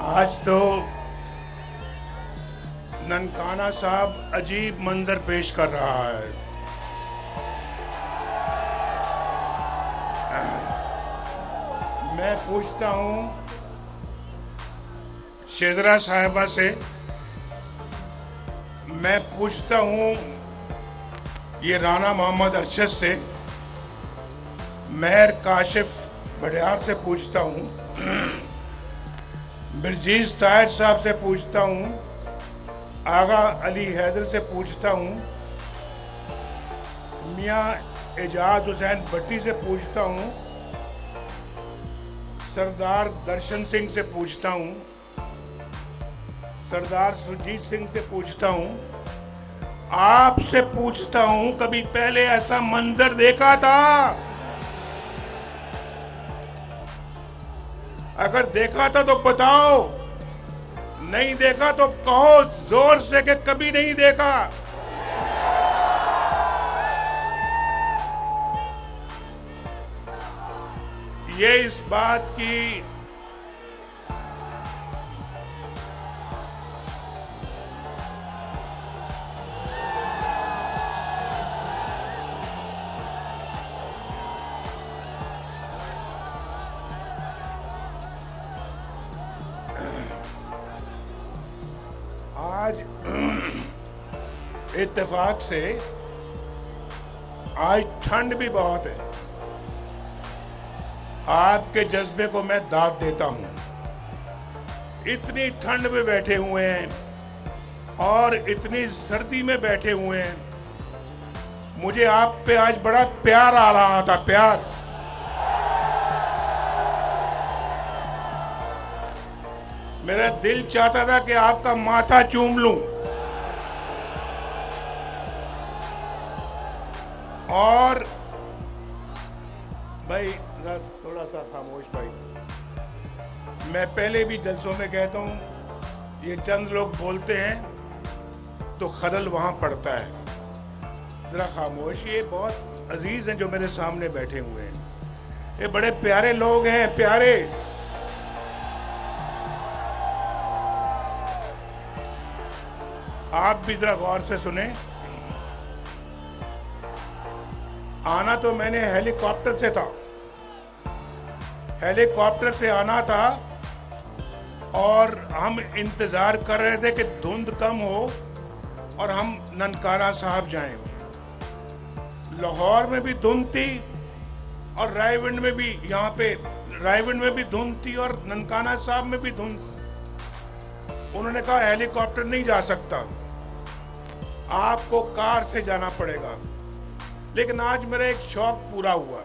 आज तो ननकाना साहब अजीब मंजर पेश कर रहा है। मैं पूछता हूं शेजरा साहिबा से, मैं पूछता हूं ये राना मोहम्मद अरशद से, मेहर काशिफ बड़ियार से पूछता हूं, बिरजीज ताहिर साहब से पूछता हूं, आगा अली हैदर से पूछता हूं, मियां एजाज हुसैन भट्टी से पूछता हूं, सरदार दर्शन सिंह से पूछता हूं, सरदार सुरजीत सिंह से पूछता हूं, आपसे पूछता हूं, कभी पहले ऐसा मंजर देखा था? अगर देखा था तो बताओ, नहीं देखा तो कहो जोर से कि कभी नहीं देखा। ये इस बात की आज इत्तेफाक से आज ठंड भी बहुत है। आपके जज्बे को मैं दाद देता हूं। इतनी ठंड में बैठे हुए हैं और इतनी सर्दी में बैठे हुए हैं, मुझे आप पे आज बड़ा प्यार आ रहा था, प्यार। मेरा दिल चाहता था कि आपका माथा चूम लूं। और भाई थोड़ा सा खामोश भाई, मैं पहले भी जलसों में कहता हूं, ये चंद लोग बोलते हैं तो खलल वहां पड़ता है। जरा खामोश। ये बहुत अजीज हैं जो मेरे सामने बैठे हुए हैं, ये बड़े प्यारे लोग हैं, प्यारे। आप भी जरा गौर से सुने। आना तो मैंने हेलीकॉप्टर से था, हेलीकॉप्टर से आना था और हम इंतजार कर रहे थे कि धुंध कम हो और हम ननकाना साहब जाएं। लाहौर में भी धुंध थी और रायविंड में भी, यहाँ पे रायविंड में भी धुंध थी और ननकाना साहब में भी धुंध। उन्होंने कहा हेलीकॉप्टर नहीं जा सकता, आपको कार से जाना पड़ेगा। लेकिन आज मेरा एक शौक पूरा हुआ।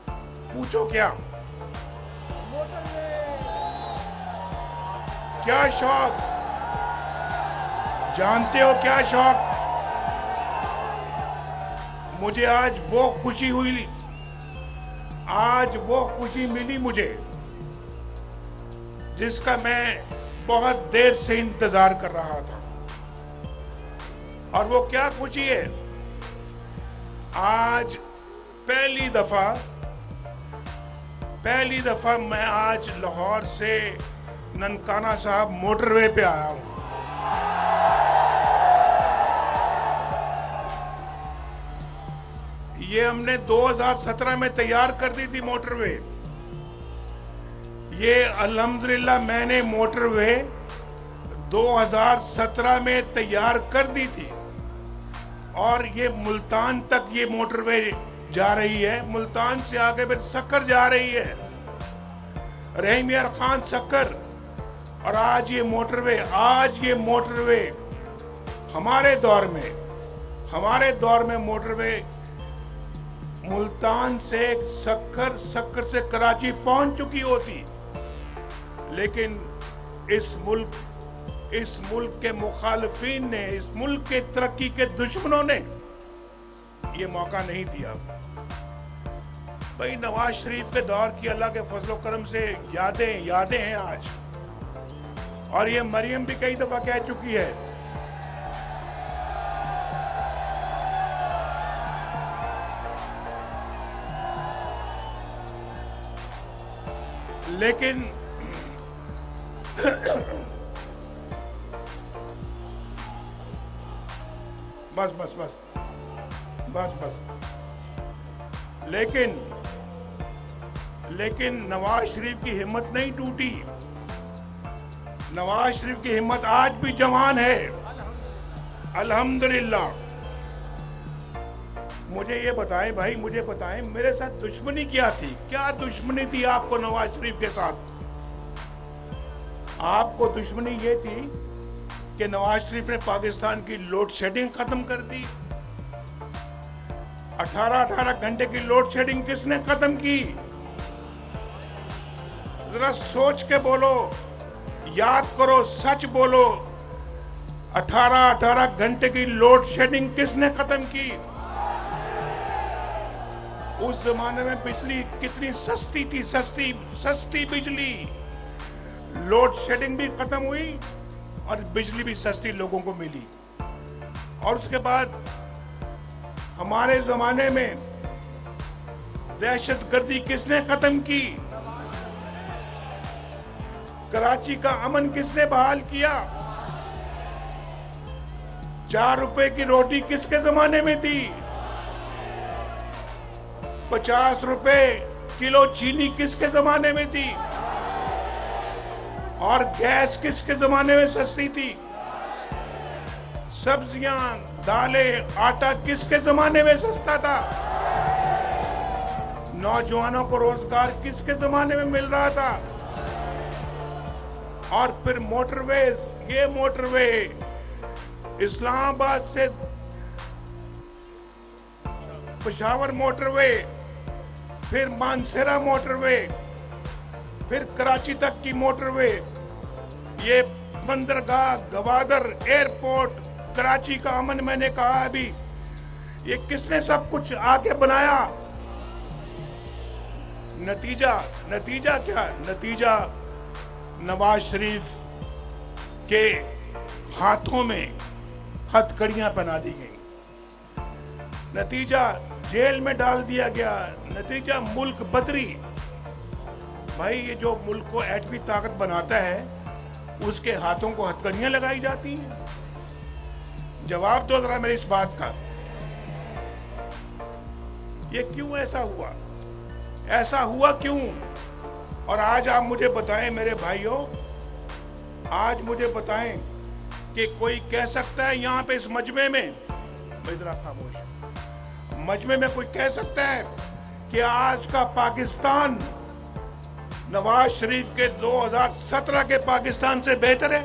पूछो क्या? क्या शौक? जानते हो क्या शौक? मुझे आज वो खुशी हुई, आज वो खुशी मिली मुझे जिसका मैं बहुत देर से इंतजार कर रहा था। और वो क्या खुशी है? आज पहली दफा मैं आज लाहौर से ननकाना साहब मोटरवे पे आया हूं। ये हमने 2017 में तैयार कर दी थी मोटरवे। ये अल्हम्दुलिल्लाह मैंने मोटरवे 2017 में तैयार कर दी थी और ये मुल्तान तक ये मोटरवे जा रही है। मुल्तान से आगे फिर सक्कर जा रही है, रहीम यार खान सक्कर। और आज ये मोटरवे हमारे दौर में मोटरवे मुल्तान से सक्कर, सक्कर से कराची पहुंच चुकी होती। लेकिन इस मुल्क के मुखालिफिन ने, इस मुल्क के तरक्की के दुश्मनों ने ये मौका नहीं दिया। भाई नवाज शरीफ के दौर की अल्लाह के फजलो करम से यादें हैं आज। और ये मरियम भी कई दफा कह चुकी है, लेकिन बस बस बस बस बस। लेकिन नवाज शरीफ की हिम्मत नहीं टूटी। नवाज शरीफ की हिम्मत आज भी जवान है, अल्हम्दुलिल्लाह। मुझे ये बताएं भाई, मुझे बताएं, मेरे साथ दुश्मनी क्या थी? क्या दुश्मनी थी आपको नवाज शरीफ के साथ? आपको दुश्मनी ये थी कि नवाज शरीफ ने पाकिस्तान की लोड शेडिंग खत्म कर दी। 18 घंटे की लोड शेडिंग किसने खत्म की? जरा सोच के बोलो, याद करो, सच बोलो। 18 घंटे की लोड शेडिंग किसने खत्म की? उस जमाने में बिजली कितनी सस्ती थी, सस्ती बिजली। लोड शेडिंग भी खत्म हुई और बिजली भी सस्ती लोगों को मिली। और उसके बाद हमारे जमाने में दहशतगर्दी किसने खत्म की? कराची का अमन किसने बहाल किया? 4 रुपए की रोटी किसके जमाने में थी? 50 रुपए किलो चीनी किसके जमाने में थी? और गैस किसके जमाने में सस्ती थी? सब्जियां, दालें, आटा किसके जमाने में सस्ता था? नौजवानों को रोजगार किसके जमाने में मिल रहा था? और फिर मोटरवेज, ये मोटरवे इस्लामाबाद से पेशावर मोटरवे, फिर मानसेरा मोटरवे, फिर कराची तक की मोटरवे, ये बंदरगाह, गवादर एयरपोर्ट, कराची का अमन, मैंने कहा अभी, ये किसने सब कुछ आके बनाया? नतीजा क्या? नतीजा नवाज शरीफ के हाथों में हथकड़ियां पहना दी गई। नतीजा जेल में डाल दिया गया। नतीजा मुल्क बदरी। भाई, ये जो मुल्क को एटमी ताकत बनाता है, उसके हाथों को हथकड़ियां लगाई जाती हैं। जवाब दो जरा मेरी इस बात का। ये क्यों ऐसा हुआ? ऐसा हुआ क्यों? और आज आप मुझे बताएं मेरे भाइयों, आज मुझे बताएं कि कोई कह सकता है यहाँ पे इस मजमे में, इधर खामोश, मजमे में कोई कह सकता है कि आज का पाकिस्तान नवाज शरीफ के 2017 के पाकिस्तान से बेहतर है?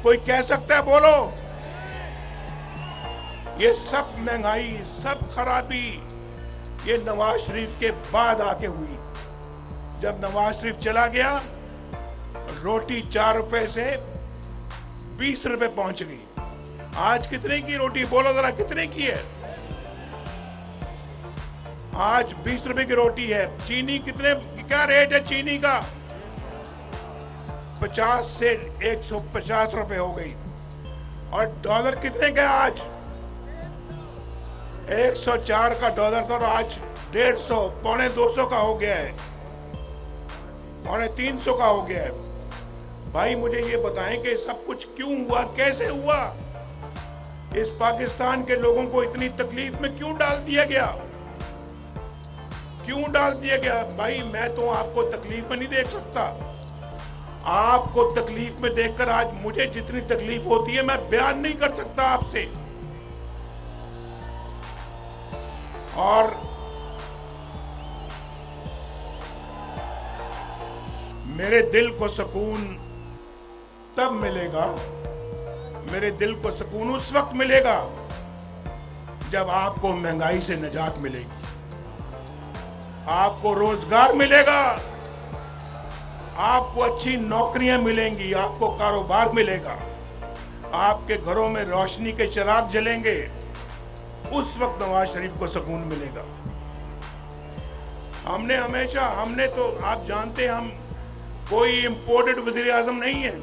कोई कह सकता है? बोलो। ये सब महंगाई, सब खराबी ये नवाज शरीफ के बाद आके हुई। जब नवाज शरीफ चला गया, रोटी 4 रुपए से 20 रुपए पहुंच गई। आज कितने की रोटी? बोलो जरा, कितने की है? आज 20 रुपए की रोटी है। चीनी कितने, क्या रेट है चीनी का? 50 से 150 रुपए हो गई। और डॉलर कितने का आज? 104 का डॉलर था और आज 150, पौने 200 का हो गया है, पौने 300 का हो गया है। भाई, मुझे ये बताएं कि सब कुछ क्यों हुआ, कैसे हुआ? इस पाकिस्तान के लोगों को इतनी तकलीफ में क्यों डाल दिया गया? क्यों डाल दिया गया? भाई, मैं तो आपको तकलीफ में नहीं देख सकता। आपको तकलीफ में देखकर आज मुझे जितनी तकलीफ होती है, मैं बयान नहीं कर सकता आपसे। और मेरे दिल को सुकून तब मिलेगा, मेरे दिल को सुकून उस वक्त मिलेगा जब आपको महंगाई से निजात मिलेगी, आपको रोजगार मिलेगा, आपको अच्छी नौकरियां मिलेंगी, आपको कारोबार मिलेगा, आपके घरों में रोशनी के चिराग जलेंगे। उस वक्त नवाज शरीफ को सुकून मिलेगा। हमने तो आप जानते हैं, हम कोई इंपोर्टेड वजीर आजम नहीं है,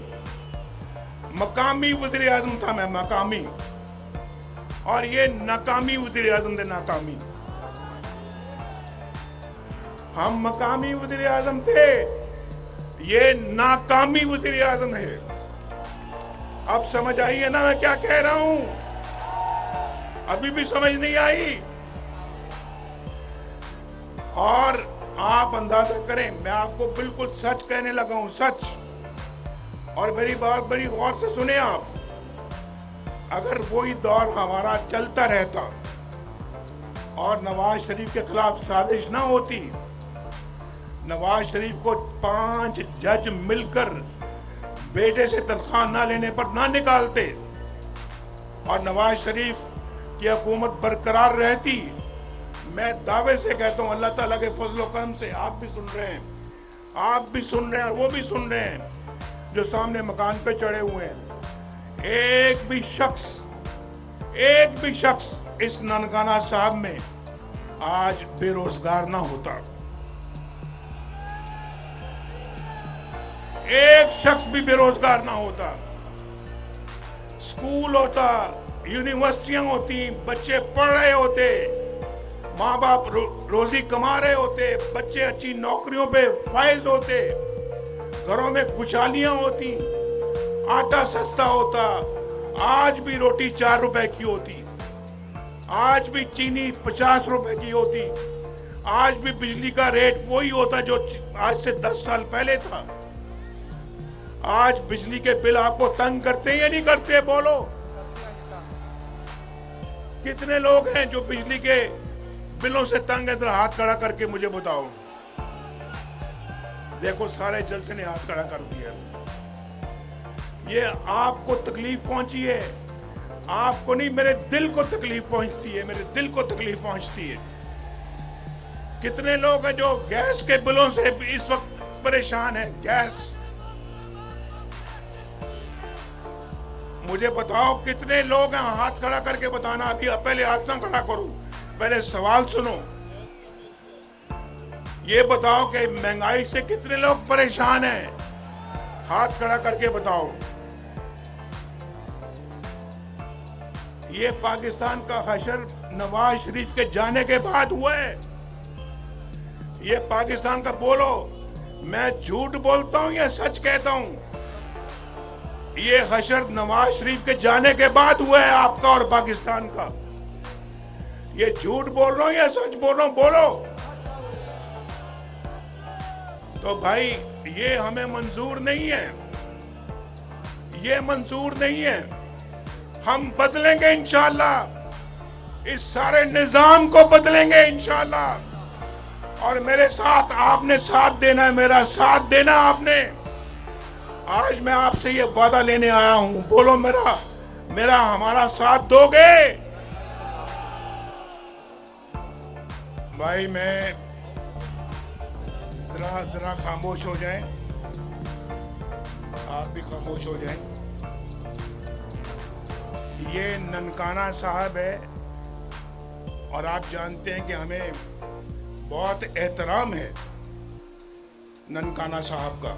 मकामी वजीर आजम था मैं, मकामी। और ये नाकामी वजीर आजम थे, नाकामी। हम मकामी वजीर आजम थे, ये नाकामी वज़ीर आज़म है। अब समझ आई है ना मैं क्या कह रहा हूं? अभी भी समझ नहीं आई? और आप अंदाजा करें, मैं आपको बिल्कुल सच कहने लगा हूं, सच। और मेरी बात बड़ी गौर से सुने आप। अगर वही दौर हमारा चलता रहता और नवाज शरीफ के खिलाफ साजिश ना होती, नवाज शरीफ को 5 जज मिलकर बेटे से तनख्वाह ना लेने पर ना निकालते और नवाज शरीफ की हुकूमत बरकरार रहती, मैं दावे से कहता हूं अल्लाह ताला के फजल और करम से, आप भी सुन रहे हैं, आप भी सुन रहे हैं और वो भी सुन रहे हैं जो सामने मकान पे चढ़े हुए हैं, एक भी शख्स इस ननकाना साहब में आज बेरोजगार ना होता। एक शख्स भी बेरोजगार ना होता। स्कूल होता, यूनिवर्सिटियां होती, बच्चे पढ़ रहे होते, माँ बाप रोजी कमा रहे होते, बच्चे अच्छी नौकरियों पे फायज होते, घरों में खुशहालियां होती, आटा सस्ता होता। आज भी रोटी 4 रुपए की होती, आज भी चीनी 50 रुपए की होती, आज भी बिजली का रेट वही होता जो आज से 10 साल पहले था। आज बिजली के बिल आपको तंग करते हैं या नहीं करते? बोलो, कितने लोग हैं जो बिजली के बिलों से तंग है? जरा हाथ खड़ा करके मुझे बताओ। देखो, सारे जलसे ने हाथ खड़ा कर दिया। ये आपको तकलीफ पहुंची है, आपको नहीं, मेरे दिल को तकलीफ पहुंचती है, मेरे दिल को तकलीफ पहुंचती है। कितने लोग हैं जो गैस के बिलों से इस वक्त परेशान हैं? गैस, मुझे बताओ कितने लोग हैं? हाथ खड़ा करके बताना। अभी पहले हाथ ना खड़ा करो, पहले सवाल सुनो। ये बताओ कि महंगाई से कितने लोग परेशान हैं? हाथ खड़ा करके बताओ। ये पाकिस्तान का हशर नवाज शरीफ के जाने के बाद हुआ है। ये पाकिस्तान का, बोलो मैं झूठ बोलता हूं या सच कहता हूं? ये हशर नवाज शरीफ के जाने के बाद हुआ है आपका और पाकिस्तान का। ये झूठ बोल रहा हूं या सच बोल रहा हूं? बोलो। तो भाई ये हमें मंजूर नहीं है, ये मंजूर नहीं है। हम बदलेंगे इंशाअल्लाह, इस सारे निजाम को बदलेंगे इंशाअल्लाह। और मेरे साथ आपने साथ देना है, मेरा साथ देना आपने। आज मैं आपसे ये वादा लेने आया हूं, बोलो मेरा हमारा साथ दोगे? भाई मैं जरा खामोश हो जाएं, आप भी खामोश हो जाएं। ये ननकाना साहब है और आप जानते हैं कि हमें बहुत एहतराम है ननकाना साहब का।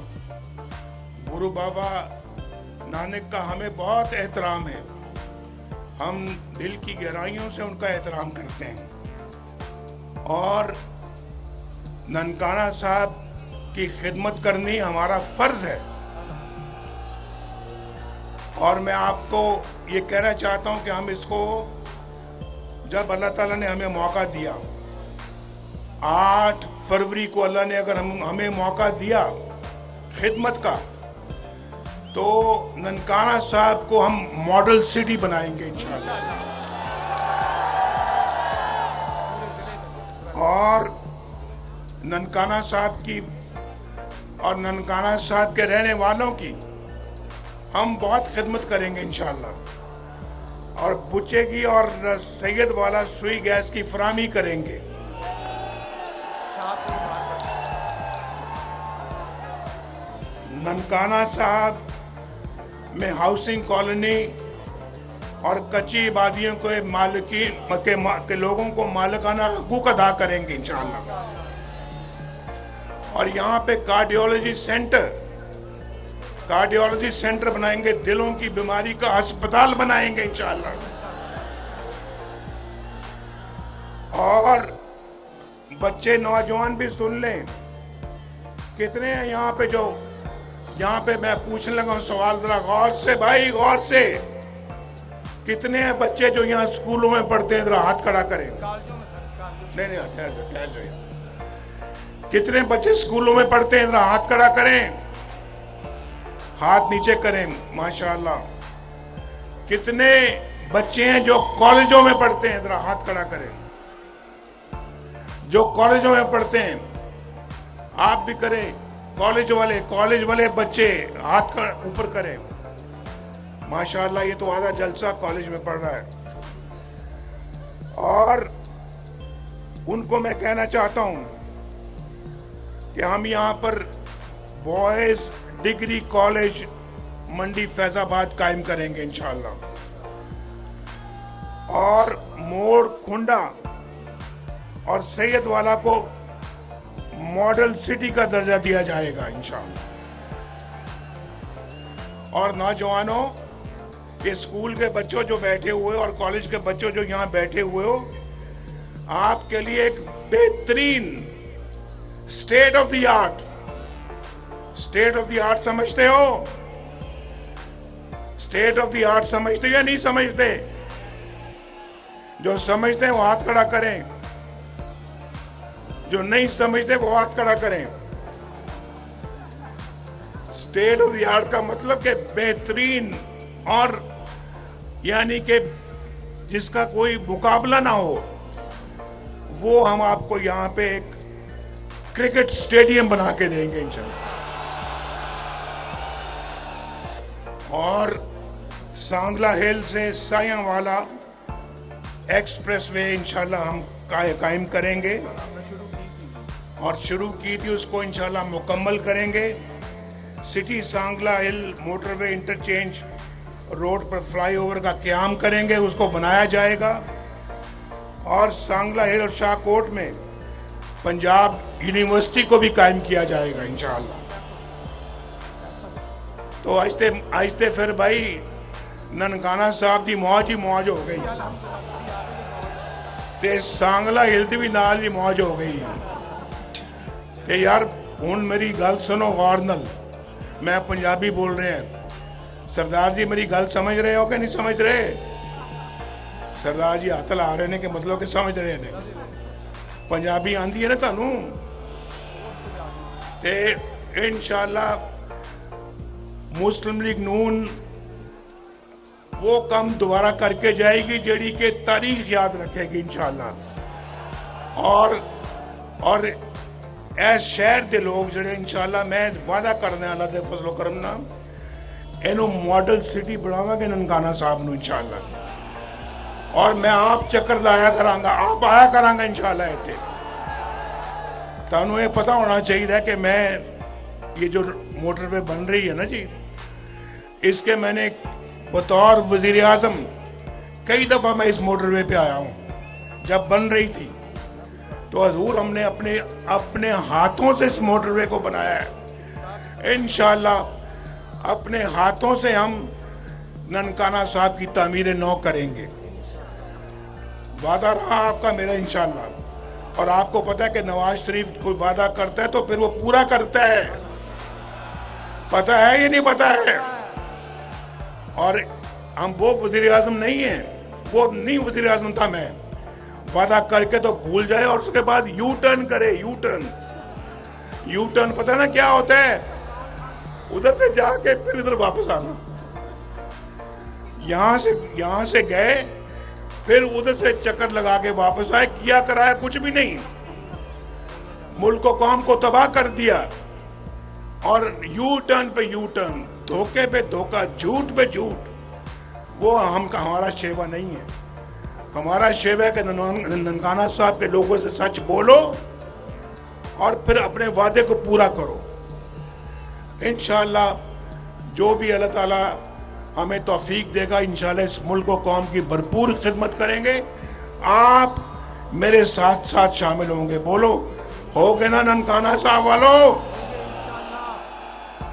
गुरु बाबा नानक का हमें बहुत एहतराम है। हम दिल की गहराइयों से उनका एहतराम करते हैं और ननकाना साहब की खिदमत करनी हमारा फर्ज है। और मैं आपको ये कहना चाहता हूं कि हम इसको, जब अल्लाह ताला ने हमें मौका दिया, 8 फरवरी को अल्लाह ने अगर हमें मौका दिया खिदमत का, तो ननकाना साहब को हम मॉडल सिटी बनाएंगे इंशाअल्लाह। और ननकाना साहब की और ननकाना साहब के रहने वालों की हम बहुत खिदमत करेंगे इंशाअल्लाह। और बुच्चे की और सैयद वाला सुई गैस की फराहमी करेंगे। ननकाना साहब में हाउसिंग कॉलोनी और कच्ची आबादियों के मालिकीन के लोगों को मालिकाना हकूक अदा करेंगे इंशाअल्लाह। और यहाँ पे कार्डियोलॉजी सेंटर बनाएंगे, दिलों की बीमारी का अस्पताल बनाएंगे इंशाअल्लाह। और बच्चे नौजवान भी सुन लें, कितने हैं यहाँ पे जो यहाँ पे मैं पूछने लगा हूँ सवाल, जरा गौर से भाई, गौर से। कितने बच्चे जो यहाँ स्कूलों में पढ़ते हैं, जरा हाथ खड़ा करें। नहीं ठहर जाओ। कितने बच्चे स्कूलों में पढ़ते हैं, जरा हाथ खड़ा करें, हाथ नीचे करें। माशाल्लाह। कितने बच्चे हैं जो कॉलेजों में पढ़ते हैं, जरा हाथ खड़ा करें। जो कॉलेजों में पढ़ते हैं, आप भी करें। कॉलेज वाले बच्चे हाथ ऊपर करें। माशाल्लाह, ये तो आधा जलसा कॉलेज में पढ़ रहा है। और उनको मैं कहना चाहता हूं कि हम यहां पर बॉयज डिग्री कॉलेज मंडी फैजाबाद कायम करेंगे इंशाअल्लाह। और मोड़, खुंडा और सैयदवाला को मॉडल सिटी का दर्जा दिया जाएगा इंशाअल्लाह। और नौजवानों, ये स्कूल के बच्चों जो बैठे हुए और कॉलेज के बच्चों जो यहां बैठे हुए हो, आपके लिए एक बेहतरीन स्टेट ऑफ द आर्ट समझते हो? स्टेट ऑफ द आर्ट समझते या नहीं समझते? जो समझते हैं वो हाथ खड़ा करें, जो नहीं समझते वो हाथ खड़ा करें। स्टेट ऑफ द आर्ट का मतलब कि बेहतरीन, और यानी कि जिसका कोई मुकाबला ना हो, वो हम आपको यहां पे एक क्रिकेट स्टेडियम बना के देंगे इंशाल्लाह। और सांगला हिल से सायांवाला एक्सप्रेसवे इंशाल्लाह हम कायम करेंगे, और शुरू की थी उसको इंशाल्लाह मुकम्मल करेंगे। सिटी सांगला हिल मोटरवे इंटरचेंज रोड पर फ्लाईओवर का क़याम करेंगे, उसको बनाया जाएगा। और सांगला हिल और शाहकोट में पंजाब यूनिवर्सिटी को भी कायम किया जाएगा इंशाअल्लाह। तो आहिस्ते फिर भाई ननकाना साहब की मौज ही मौज हो गई, ते सांगला हिल दी भी नाल ही मौज हो गई। ते यार हुण मेरी गल सुनो गौर नाल, मैं पंजाबी बोल रहे हैं। सरदार जी मेरी गल समझ रहे हो कि नहीं समझ रहे? सरदार जी हाथ ला रहे ने कि मतलब कि समझ रहे ने। पंजाबी आंदी है ना थानू? ते इंशाअल्लाह मुस्लिम लीग नून वो काम दोबारा करके जाएगी जेड़ी के तारीख याद रखेगी इंशाअल्लाह। और इस शहर के लोग जड़े इंशाअल्लाह मैं वादा करने वाला दे फजलो करम ना, इनू मॉडल सिटी बनावांगे ननकाना साहब नू इंशाअल्लाह। और मैं आप चक्कर लाया करांगा, आप आया करांगा इंशाअल्लाह। इत्थे तानू ये पता होना चाहिए कि मैं ये जो मोटरवे बन रही है ना जी, इसके मैंने बतौर वजीर आजम कई दफा मैं इस मोटरवे पे आया हूँ। जब बन रही थी तो हजूर हमने अपने हाथों से इस मोटरवे को बनाया है। इंशाअल्लाह अपने हाथों से हम ननकाना साहब की तामीर नौ करेंगे। वादा रहा आपका मेरा इंशाअल्लाह। और आपको पता है कि नवाज शरीफ कोई वादा करता है तो फिर वो पूरा करता है, पता है ये नहीं पता है? और हम वो वजीर आजम नहीं है, वो नहीं वजीर आजम था मैं। वादा करके तो भूल जाए और उसके बाद यू टर्न करे। यू टर्न पता ना क्या होता है? उधर से जाके फिर इधर वापस आना। यहां से गए, फिर उधर से चक्कर लगा के वापस आए, किया कराया कुछ भी नहीं, मुल्क को कौम को तबाह कर दिया। और यू टर्न पे यू टर्न, धोखे पे धोखा, झूठ पे झूठ, वो हमारा शेवा नहीं है। हमारा शेवा है कि ननकाना साहब के लोगों से सच बोलो और फिर अपने वादे को पूरा करो। इंशाअल्लाह जो भी अल्लाह ताला हमें तौफीक देगा, इंशाअल्लाह इस मुल्क को कौम की भरपूर खिदमत करेंगे। आप मेरे साथ साथ शामिल होंगे। बोलो हो गए ना ननकाना साहब वालों?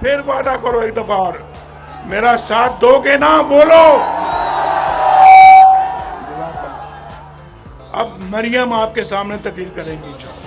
फिर वादा करो एक दफा और, मेरा साथ दोगे ना? बोलो। अब मरियम आपके सामने तकरीर करेंगी इंशाअल्लाह।